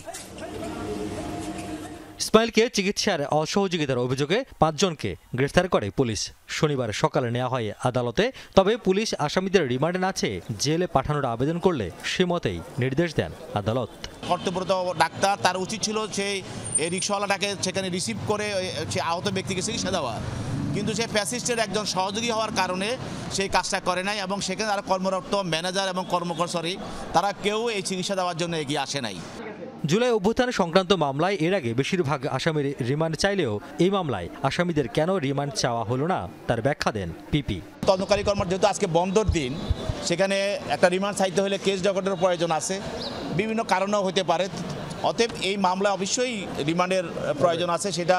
ইসমাইলকে চিকিৎসার অসহযোগিতার অভিযোগে 5 জনকে গ্রেফতার করে পুলিশ। শনিবার সকালে নেওয়া হয় আদালতে। তবে পুলিশ আসামিদের রিমান্ডে না চেয়ে জেলে পাঠানোর আবেদন করলে সে মতেই নির্দেশ দেন আদালত। কর্তব্যরত ডাক্তার, তার উচিত ছিল সেই রিক্সাওয়ালাটাকে সেখানে রিসিভ করে সে আহত ব্যক্তিকে চিকিৎসা দেওয়া। কিন্তু সে ফ্যাসিস্টের একজন সহযোগী হওয়ার কারণে সেই কাজটা করে নাই এবং সেখানে তারা কর্মরত ম্যানেজার এবং কর্মকর্তা তারা কেউ এই চিকিৎসা দেওয়ার জন্য এগিয়ে আসে নাই। জুলাই অভ্যুত্থান সংক্রান্ত মামলায় এর আগে বেশিরভাগ আসামির রিমান্ড চাইলেও এই মামলায় আসামিদের কেন রিমান্ড চাওয়া হলো না তার ব্যাখ্যা দেন পিপি। তদন্তকারী কর্মকর্তা যেহেতু আজকে বন্ধর দিন, সেখানে একটা রিমান্ড চাইতে হলে কেস ডকেটের প্রয়োজন আছে, বিভিন্ন কারণেও হতে পারে। অতএব এই মামলায় অবশ্যই রিমান্ডের প্রয়োজন আছে, সেটা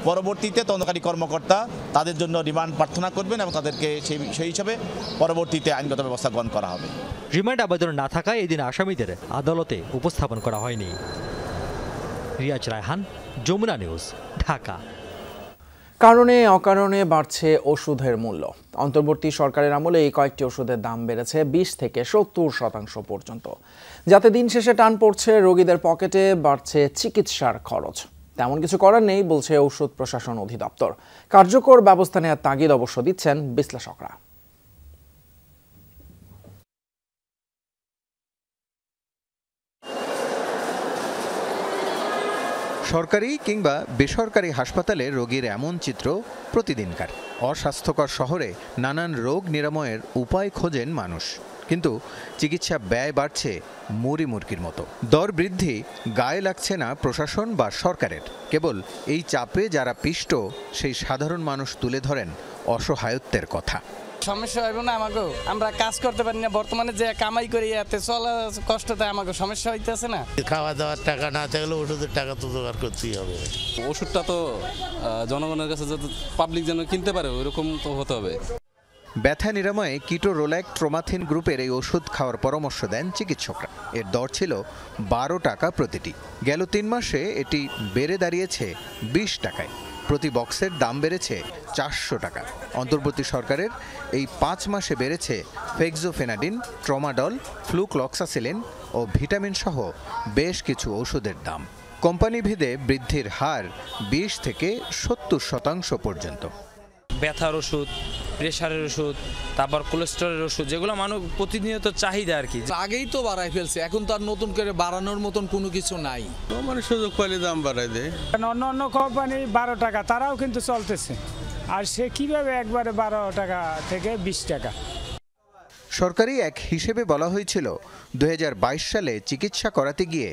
পরবর্তীতে তদন্তকারী কর্মকর্তা তাদের জন্য রিমান্ড প্রার্থনা করবেন এবং তাদেরকে সেই হিসাবে পরবর্তীতে আইনগত ব্যবস্থা গ্রহণ করা হবে। রিমান্ড আবেদন না থাকায় এদিন আসামিদের আদালতে উপস্থাপন করা হয়নি। রিয়াজ রায়হান, যমুনা নিউজ, ঢাকা। কারণে অকারণে বাড়ছে ওষুধের মূল্য। অন্তর্বর্তী সরকারের আমলে এই কয়েকটি ওষুধের দাম বেড়েছে 20 থেকে 70% পর্যন্ত, যাতে দিন শেষে টান পড়ছে রোগীদের পকেটে, বাড়ছে চিকিৎসার খরচ। তেমন কিছু করার নেই বলছে ঔষধ প্রশাসন অধিদপ্তর। কার্যকর ব্যবস্থা নেওয়ার তাগিদ অবশ্য দিচ্ছেন বিশ্লেষকরা। সরকারি কিংবা বেসরকারি হাসপাতালে রোগীর এমন চিত্র প্রতিদিনকার। অস্বাস্থ্যকর শহরে নানান রোগ নিরাময়ের উপায় খোঁজেন মানুষ, কিন্তু চিকিৎসা ব্যয় বাড়ছে মুড়ি মুরগির মতো। দর বৃদ্ধি গায়ে লাগছে না প্রশাসন বা সরকারের। কেবল এই চাপে যারা পিষ্ট সেই সাধারণ মানুষ তুলে ধরেন অসহায়ত্বের কথা। সমস্যা হইব না আমাকেও, আমরা কাজ করতে পারি না, বর্তমানে যে কামাই করি এতে চলা কষ্টতে আমাকে সমস্যা হইতেছে না। খাওয়া দাওয়ার টাকা না থাকলে ওষুধের টাকা তো জোগাড় করতেই হবে। ওষুধটা তো জনগণের কাছে যাতে পাবলিক যেন কিনতে পারে ওইরকম তো হতে হবে। ব্যথা নিরাময়ে কিটোরোল্যাক ট্রোমাথিন গ্রুপের এই ওষুধ খাওয়ার পরামর্শ দেন চিকিৎসকরা। এর দর ছিল 12 টাকা প্রতিটি। গেল 3 মাসে এটি বেড়ে দাঁড়িয়েছে 20 টাকায়। প্রতি বক্সের দাম বেড়েছে 400 টাকা। অন্তর্বর্তী সরকারের এই 5 মাসে বেড়েছে ফেক্সোফেনাডিন, ট্রমাডল, ফ্লুক্লক্সাসিলিন ও ভিটামিন সহ বেশ কিছু ওষুধের দাম। কোম্পানি ভেদে বৃদ্ধির হার 20 থেকে 70% পর্যন্ত। ব্যথার ওষুধ, প্রেশারের ওষুধ, তারপর কোলেস্টেরলের ওষুধ, যেগুলো মানুষ প্রতিনিয়ত চাহিদা আর কি। আগেই তো বাড়াই ফেলছে, এখন তো আর নতুন করে বাড়ানোর মতন কোনো কিছু নাই। মানে সুযোগ পাইলে দাম বাড়াই দেয়। অন্য কোম্পানি 12 টাকা, তারাও কিন্তু চলতেছে। আর সে কিভাবে একবারে 12 টাকা থেকে 20 টাকা। সরকারি এক হিসেবে বলা হয়েছিল 2022 সালে চিকিৎসা করাতে গিয়ে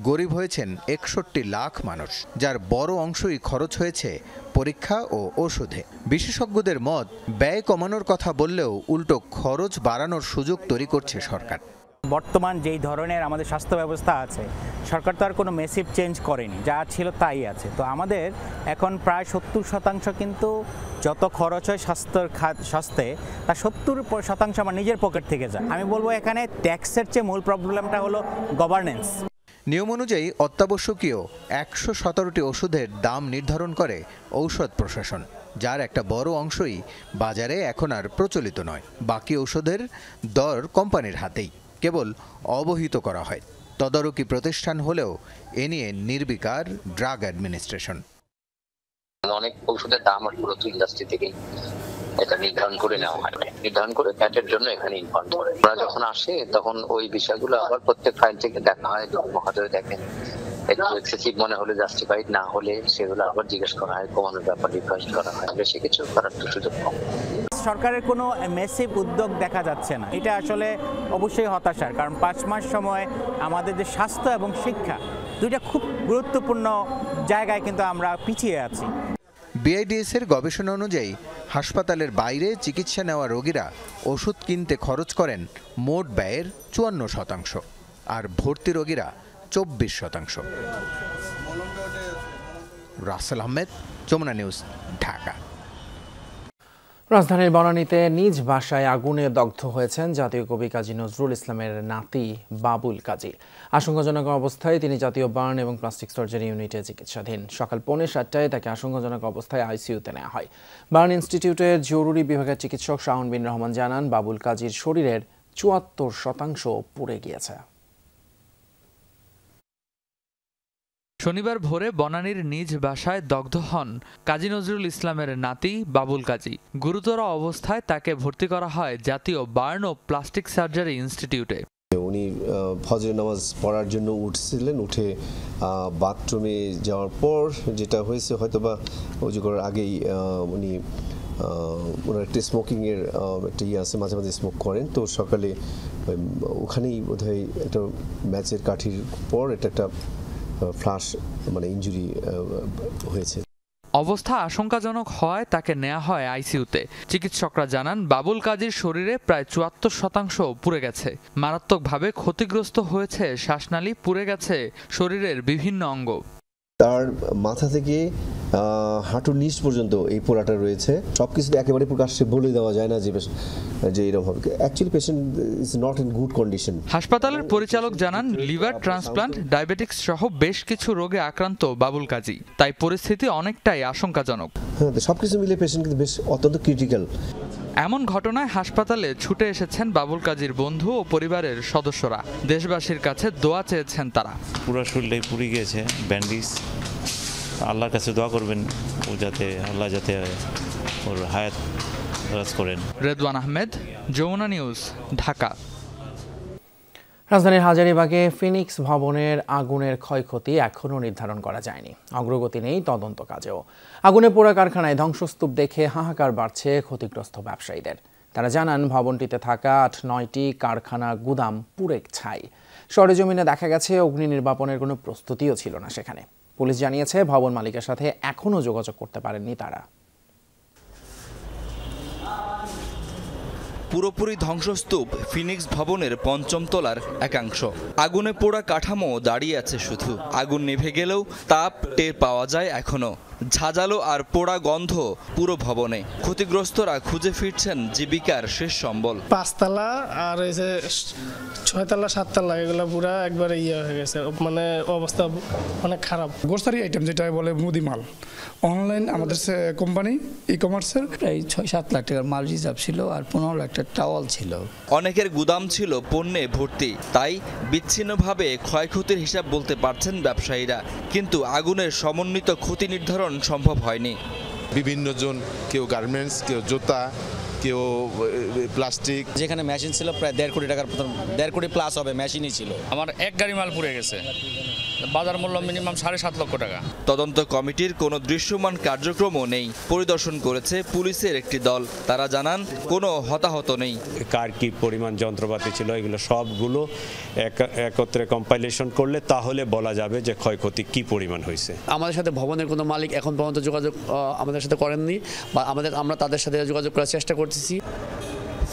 গরিব হয়েছেন 61 লাখ মানুষ, যার বড় অংশই খরচ হয়েছে পরীক্ষা ও ওষুধে। বিশেষজ্ঞদের মত, ব্যয় কমানোর কথা বললেও উল্টো খরচ বাড়ানোর সুযোগ তৈরি করছে সরকার। বর্তমান যেই ধরনের আমাদের স্বাস্থ্য ব্যবস্থা আছে, সরকার তো আর কোনো মেসিভ চেঞ্জ করেনি, যা ছিল তাই আছে। তো আমাদের এখন প্রায় 70% কিন্তু যত খরচ হয় স্বাস্থ্যে, তার 70% আমার নিজের পকেট থেকে যায়। আমি বলবো এখানে ট্যাক্সের চেয়ে মূল প্রবলেমটা হলো গভর্নেন্স। নিয়ম অনুযায়ী অত্যাবশ্যকীয় 117টি ওষুধের দাম নির্ধারণ করে ঔষধ প্রশাসন, যার একটা বড় অংশই বাজারে এখন আর প্রচলিত নয়। বাকি ওষুধের দর কোম্পানির হাতেই, কেবল অবহিত করা হয়। তদারকি প্রতিষ্ঠান হলেও এ নিয়ে নির্বিকার ড্রাগ অ্যাডমিনিস্ট্রেশন। অনেক ওষুধের দাম পুরো ইন্ডাস্ট্রি থেকেই এটা নির্ধারণ করে নেওয়া হয়, নির্ধারণ করে প্যাটের জন্য এখানে ইনফর্ম করে। ওরা যখন আসে তখন ওই বিষয়গুলো আবার প্রত্যেক ফাইল থেকে দেখা হয়, মহোদয় দেখেন একটু এক্সেসিভ মনে হলে, জাস্টিফাইড না হলে সেগুলো আবার জিজ্ঞেস করা হয়, কমানোর ব্যাপার রিকোয়েস্ট করা হয়। বেশি কিছু করার তো সুযোগ কম। সরকারের কোনো মেসিভ উদ্যোগ দেখা যাচ্ছে না, এটা আসলে অবশ্যই হতাশার। কারণ 5 মাস সময় আমাদের যে স্বাস্থ্য এবং শিক্ষা দুইটা খুব গুরুত্বপূর্ণ জায়গায় কিন্তু আমরা পিছিয়ে আছি। বিআইডিএস এর গবেষণা অনুযায়ী হাসপাতালের বাইরে চিকিৎসা নেওয়া রোগীরা ওষুধ কিনতে খরচ করেন মোট ব্যয়ের 54%, আর ভর্তি রোগীরা 24%। রাসেল আহমেদ, যমুনা নিউজ, ঢাকা। রাজধানীর বনানীতে নিজ বাসায় আগুনে দগ্ধ হয়েছেন জাতীয় কবি কাজী নজরুল ইসলামের নাতি বাবুল কাজী। আশঙ্কাজনক অবস্থায় তিনি জাতীয় বার্ন এবং প্লাস্টিক সার্জারি ইউনিটে চিকিৎসাধীন। সকাল 7:45 তাকে আশঙ্কাজনক অবস্থায় আইসিইউতে নেওয়া হয়। বার্ন ইনস্টিটিউটের জরুরি বিভাগের চিকিৎসক শাওন বিন রহমান জানান, বাবুল কাজীর শরীরের 74% পুড়ে গিয়েছে। শনিবার ভোরে বনানীর নিজ বাসায় দগ্ধ হন কাজী নজরুল ইসলামের নাতি বাবুল কাজী। গুরুতর অবস্থায় তাকে ভর্তি করা হয় জাতীয় বার্ন ও প্লাস্টিক সার্জারি ইনস্টিটিউটে। উনি ফজরের নামাজ পড়ার জন্য উঠছিলেন, উঠে বাথরুমে যাওয়ার পর যেটা হয়েছে, হয়তোবা অজু করার আগেই উনি ওনার একটা স্মোকিংয়ের একটা ইয়ে আছে, মাঝে মাঝে স্মোক করেন। তো সকালে ওখানেই বোধহয় একটা ম্যাচের কাঠির পর এটা একটা ফ্লাশ মানে ইনজুরি হয়েছে। অবস্থা আশঙ্কাজনক হওয়ায় তাকে নেওয়া হয় আইসিইউতে। চিকিৎসকরা জানান বাবুল কাজীর শরীরে প্রায় ৭৪% পুড়ে গেছে। মারাত্মকভাবে ক্ষতিগ্রস্ত হয়েছে শ্বাসনালী, পুড়ে গেছে শরীরের বিভিন্ন অঙ্গ। তার মাথা থেকে হাঁটুর নিচ পর্যন্ত এই পোড়াটা রয়েছে। সবকিছু একেবারে প্রকাশ্যে বলে দেওয়া যায় না যে এরকম হবে। Actually patient is not in good condition. হাসপাতালের পরিচালক জানান লিভার ট্রান্সপ্লান্ট, ডায়াবেটিক্স সহ বেশ কিছু রোগে আক্রান্ত বাবুল কাজী, তাই পরিস্থিতি অনেকটাই আশঙ্কাজনক। হ্যাঁ, সবকিছু মিলে পেশেন্ট কিন্তু বেশ অত্যন্ত ক্রিটিক্যাল। এমন ঘটনায় হাসপাতালে ছুটে এসেছেন বাবুল কাজীর বন্ধু ও পরিবারের সদস্যরা। দেশবাসীর কাছে দোয়া চেয়েছেন তারা। পুরো শরীরটাই পুড়ে গেছে, ব্যান্ডেজ। আল্লাহর কাছে দোয়া করবেন আল্লাহ যাতে ওর হায়াত রাজ করেন। রেদওয়ান আহমেদ, যমুনা নিউজ, ঢাকা। রাজধানীর হাজারীবাগে ফিনিক্স ভবনের আগুনের ক্ষয়ক্ষতি এখনও নির্ধারণ করা যায়নি। অগ্রগতি নেই তদন্ত কাজেও। আগুনে পোড়া কারখানায় ধ্বংসস্তূপ দেখে হাহাকার বাড়ছে ক্ষতিগ্রস্ত ব্যবসায়ীদের। তারা জানান ভবনটিতে থাকা ৮-৯টি কারখানা গুদাম পুড়ে ছাই। সরেজমিনে দেখা গেছে অগ্নি নির্বাপনের কোনো প্রস্তুতিও ছিল না সেখানে। পুলিশ জানিয়েছে ভবন মালিকের সাথে এখনও যোগাযোগ করতে পারেননি তারা। পুরোপুরি ধ্বংসস্তূপ ফিনিক্স ভবনের ৫ম তলার একাংশ। আগুনে পোড়া কাঠামো দাঁড়িয়ে আছে শুধু। আগুন নিভে গেলেও তাপ টের পাওয়া যায় এখনো। ঝাঁঝালো আর পোড়া গন্ধ পুরো ভবনে। ক্ষতিগ্রস্তরা খুঁজে ফিরছেন জীবিকার শেষ সম্বল। ৫ তলা আর ৬ তলা ৭ তলা এগুলো পুরা একবারে হয়ে গেছে, মানে অবস্থা অনেক খারাপ। গ্রোসারি আইটেম যেটা বলে মুদি মাল, অনলাইন আমাদের কোম্পানি ই কমার্সের প্রায় ৬-৭ লাখ টাকার মাল রিজার্ভ ছিল আর ১৫ লাখ টাকার টাওয়াল ছিল। অনেকের গুদাম ছিল পণ্যে ভর্তি, তাই বিচ্ছিন্নভাবে ক্ষয়ক্ষতির হিসাব বলতে পারছেন ব্যবসায়ীরা। কিন্তু আগুনের সমন্বিত ক্ষতি নির্ধারণ সম্ভব হয়নি। বিভিন্ন জন, কেউ গার্মেন্টস, কেউ জুতা, কেউ প্লাস্টিক। যেখানে মেশিন ছিল প্রায় ১.৫ কোটি টাকার, ১.৫ কোটি প্লাস হবে মেশিনই ছিল। আমার এক গাড়ি মাল পুড়ে গেছে, বাজার মূল্য মিনিমাম ৭.৫ লক্ষ টাকা। তদন্ত কমিটির কোনো দৃশ্যমান কার্যক্রমও নেই। পরিদর্শন করেছে পুলিশের একটি দল। তারা জানান কোনো হতাহত নেই। কার কি পরিমাণ যন্ত্রপাতি ছিল এগুলো সবগুলো একত্রে কম্পাইলেশন করলে তাহলে বলা যাবে যে ক্ষয়ক্ষতি কি পরিমাণ হয়েছে। আমাদের সাথে ভবনের কোনো মালিক এখন পর্যন্ত যোগাযোগ আমাদের সাথে করেননি বা আমরা তাদের সাথে যোগাযোগ করার চেষ্টা করতেছি।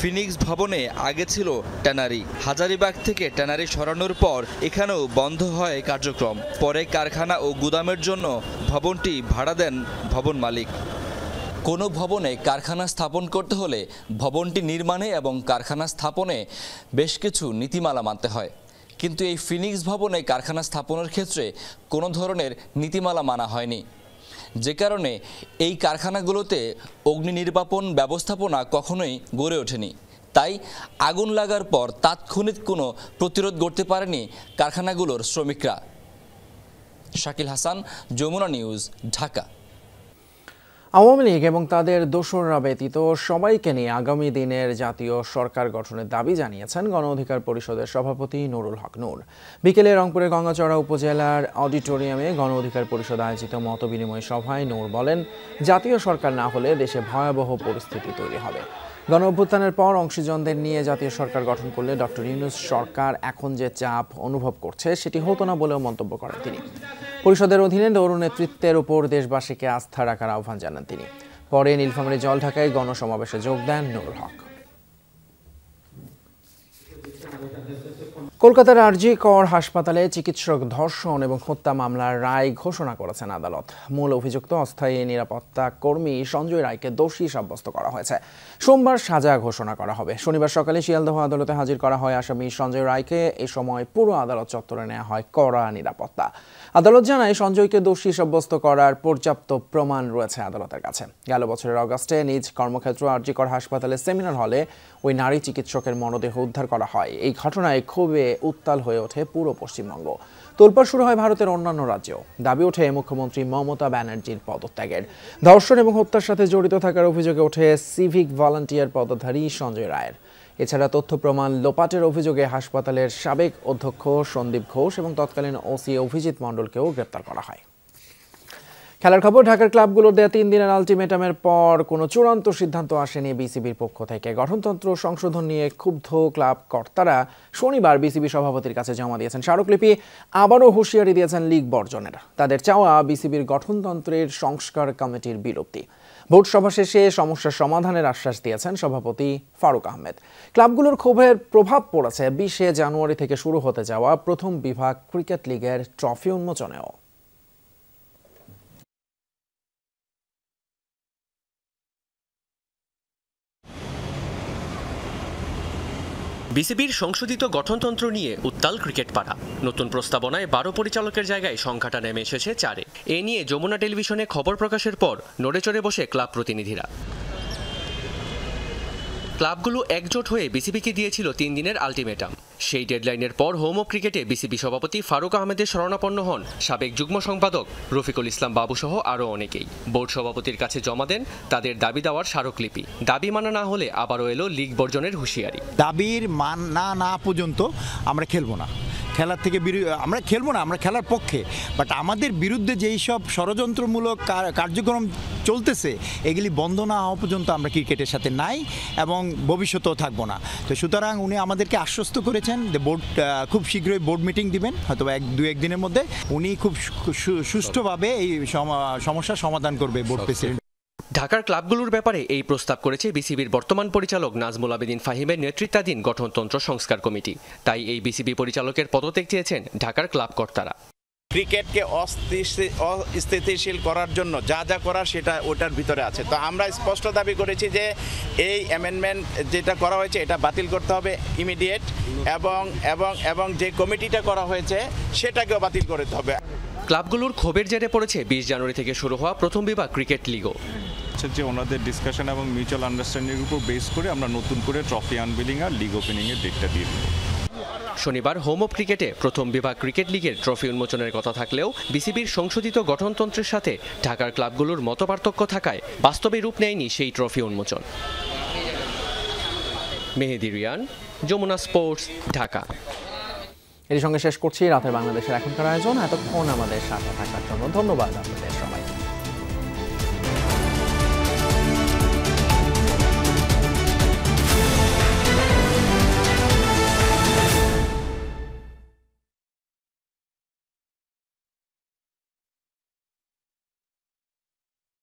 ফিনিক্স ভবনে আগে ছিল ট্যানারি। হাজারীবাগ থেকে ট্যানারি সরানোর পর এখানেও বন্ধ হয় কার্যক্রম। পরে কারখানা ও গুদামের জন্য ভবনটি ভাড়া দেন ভবন মালিক। কোনো ভবনে কারখানা স্থাপন করতে হলে ভবনটি নির্মাণে এবং কারখানা স্থাপনে বেশ কিছু নীতিমালা মানতে হয়। কিন্তু এই ফিনিক্স ভবনে কারখানা স্থাপনের ক্ষেত্রে কোনো ধরনের নীতিমালা মানা হয়নি, যে কারণে এই কারখানাগুলোতে অগ্নি নির্বাপন ব্যবস্থাপনা কখনোই গড়ে ওঠেনি। তাই আগুন লাগার পর তাৎক্ষণিক কোনো প্রতিরোধ গড়তে পারেনি কারখানাগুলোর শ্রমিকরা। শাকিল হাসান, যমুনা নিউজ, ঢাকা। আওয়ামী লীগ এবং তাদের দোসররা ব্যতীত সবাইকে নিয়ে আগামী দিনের জাতীয় সরকার গঠনের দাবি জানিয়েছেন গণ অধিকার পরিষদের সভাপতি নুরুল হক নূর। বিকেলে রংপুরের গঙ্গাচড়া উপজেলার অডিটোরিয়ামে গণ অধিকার পরিষদ আয়োজিত মতবিনিময় সভায় নূর বলেন, জাতীয় সরকার না হলে দেশে ভয়াবহ পরিস্থিতি তৈরি হবে। গণ অভ্যুত্থানের পর অংশীজনদের নিয়ে জাতীয় সরকার গঠন করলে ডক্টর ইউনূস সরকার এখন যে চাপ অনুভব করছে সেটি হতো না বলেও মন্তব্য করেন তিনি। পরিষদের অধীনে নৌর নেতৃত্বের উপর দেশবাসীকে আস্থা রাখার আহ্বান জানান তিনি। পরে নীলফামারী জলঢাকায় গণসমাবেশে যোগ দেন নুরুল হক। কলকাতার আরজি কর হাসপাতালে চিকিৎসক ধর্ষণ এবং হত্যা মামলার রায় ঘোষণা করেছেন আদালত। মূল অভিযুক্ত অস্থায়ী নিরাপত্তা কর্মী সঞ্জয় রায়কে দোষী সাব্যস্ত করা হয়েছে। সোমবার সাজা ঘোষণা করা হবে। শনিবার সকালে শিয়ালদহ আদালতে হাজির করা হয় আসামি সঞ্জয় রায়কে। এ সময় পুরো আদালত চত্বরে নেওয়া হয় কড়া নিরাপত্তা। আদালত জানায়, সঞ্জয়কে দোষী সাব্যস্ত করার পর্যাপ্ত প্রমাণ রয়েছে আদালতের কাছে। গেল বছরের অগাস্টে নিজ কর্মক্ষেত্র আরজি কর হাসপাতালের সেমিনার হলে ওই নারী চিকিৎসকের মরদেহ উদ্ধার করা হয়। এই ঘটনায় ক্ষোভে উত্তাল হয়ে ওঠে পুরো পশ্চিমবঙ্গ। তোলপাড় শুরু হয় ভারতের অন্যান্য রাজ্যেও। দাবি ওঠে মুখ্যমন্ত্রী মমতা ব্যানার্জির পদত্যাগের। ধর্ষণ এবং হত্যার সাথে জড়িত থাকার অভিযোগে ওঠে সিভিক ভলান্টিয়ার পদধারী সঞ্জয় রায়ের। এছাড়া তথ্য প্রমাণ লোপাটের অভিযোগে হাসপাতালের সাবেক অধ্যক্ষ সন্দীপ ঘোষ এবং তৎকালীন ওসি অভিজিৎ মণ্ডলকেও গ্রেপ্তার করা হয়। খেলার খবর, ঢাকার ক্লাবগুলোর দেয়া 3 দিনের আলটিমেটামের পর কোনো চূড়ান্ত সিদ্ধান্ত আসেনি বিসিবির পক্ষ থেকে। গঠনতন্ত্র সংশোধন নিয়ে ক্ষুব্ধ ক্লাব কর্তারা শনিবার বিসিবি সভাপতির কাছে জমা দিয়েছেন স্মারকলিপি। আবারও হুঁশিয়ারি দিয়েছেন লিগ বর্জনের। তাদের চাওয়া বিসিবির গঠনতন্ত্রের সংস্কার কমিটির বিলুপ্তি। ভোট সভা শেষে সমস্যার সমাধানের আশ্বাস দিয়েছেন সভাপতি ফারুক আহমেদ। ক্লাবগুলোর ক্ষোভের প্রভাব পড়েছে 20 জানুয়ারি থেকে শুরু হতে যাওয়া প্রথম বিভাগ ক্রিকেট লিগের ট্রফি উন্মোচনেও। বিসিবির সংশোধিত গঠনতন্ত্র নিয়ে উত্তাল ক্রিকেট পাড়া। নতুন প্রস্তাবনায় 12 পরিচালকের জায়গায় সংখ্যাটা নেমে এসেছে 4-এ। এ নিয়ে যমুনা টেলিভিশনে খবর প্রকাশের পর নড়েচড়ে বসে ক্লাব প্রতিনিধিরা। ক্লাবগুলো একজোট হয়ে বিসিবিকে দিয়েছিল 3 দিনের আলটিমেটাম। সেই ডেডলাইনের পর হোম অফ ক্রিকেটে বিসিবি সভাপতি ফারুক আহমেদের শরণাপন্ন হন সাবেক যুগ্ম সম্পাদক রফিকুল ইসলাম বাবু সহ আরও অনেকেই। বোর্ড সভাপতির কাছে জমা দেন তাদের দাবি দেওয়ার স্মারকলিপি। দাবি মানা না হলে আবারও এলো লিগ বর্জনের হুঁশিয়ারি। দাবির মান না পর্যন্ত আমরা খেলবো না, খেলার থেকে আমরা খেলবো না, আমরা খেলার পক্ষে। বাট আমাদের বিরুদ্ধে যেই সব ষড়যন্ত্রমূলক কার্যক্রম চলতেছে এগুলি বন্ধ না হওয়া পর্যন্ত আমরা ক্রিকেটের সাথে নাই এবং ভবিষ্যতেও থাকবো না। তো সুতরাং উনি আমাদেরকে আশ্বস্ত করেছেন যে বোর্ড খুব শীঘ্রই বোর্ড মিটিং দিবেন, হয়তো 1-2 দিনের মধ্যে। উনি খুব সুষ্ঠুভাবে এই সমস্যার সমাধান করবে বোর্ড প্রেসিডেন্ট। ঢাকার ক্লাবগুলোর ব্যাপারে এই প্রস্তাব করেছে বিসিবির বর্তমান পরিচালক নাজমুল আবেদিন ফাহিমের নেতৃত্বাধীন গঠনতন্ত্র সংস্কার কমিটি। তাই এই বিসিবি পরিচালকের পদত্যাগ চেয়েছেন ঢাকার ক্লাব কর্তারা। ক্রিকেটকে অস্থিতিশীল করার জন্য যা যা করার সেটা ওটার ভিতরে আছে। তো আমরা স্পষ্ট দাবি করেছি যে এই অ্যামেন্ডমেন্ট যেটা করা হয়েছে এটা বাতিল করতে হবে ইমিডিয়েট, এবং যে কমিটিটা করা হয়েছে সেটাকেও বাতিল করতে হবে। ক্লাবগুলোর ক্ষোভের জেরে পড়েছে 20 জানুয়ারি থেকে শুরু হওয়া প্রথম বিভাগ ক্রিকেট লিগও। যে ওনাদের ডিসকাশন এবং মিউচুয়াল আন্ডারস্ট্যান্ডিংয়ের উপর বেস করে আমরা নতুন করে ট্রফি আনবিলিং আর লিগ ওপেনিংয়ের ডেটটা দিয়ে দেব। শনিবার হোম অফ ক্রিকেটে প্রথম বিভাগ ক্রিকেট লিগের ট্রফি উন্মোচনের কথা থাকলেও বিসিবির সংশোধিত গঠনতন্ত্রের সাথে ঢাকার ক্লাবগুলোর মতপার্থক্য থাকায় বাস্তবে রূপ নেয়নি সেই ট্রফি উন্মোচন। মেহেদি রিয়ান, যমুনা স্পোর্টস, ঢাকা। এর সঙ্গে শেষ করছি রাতের বাংলাদেশের এখনকার আয়োজন। এতক্ষণ আমাদের সাথে থাকার জন্য ধন্যবাদ আপনাদের সবাই।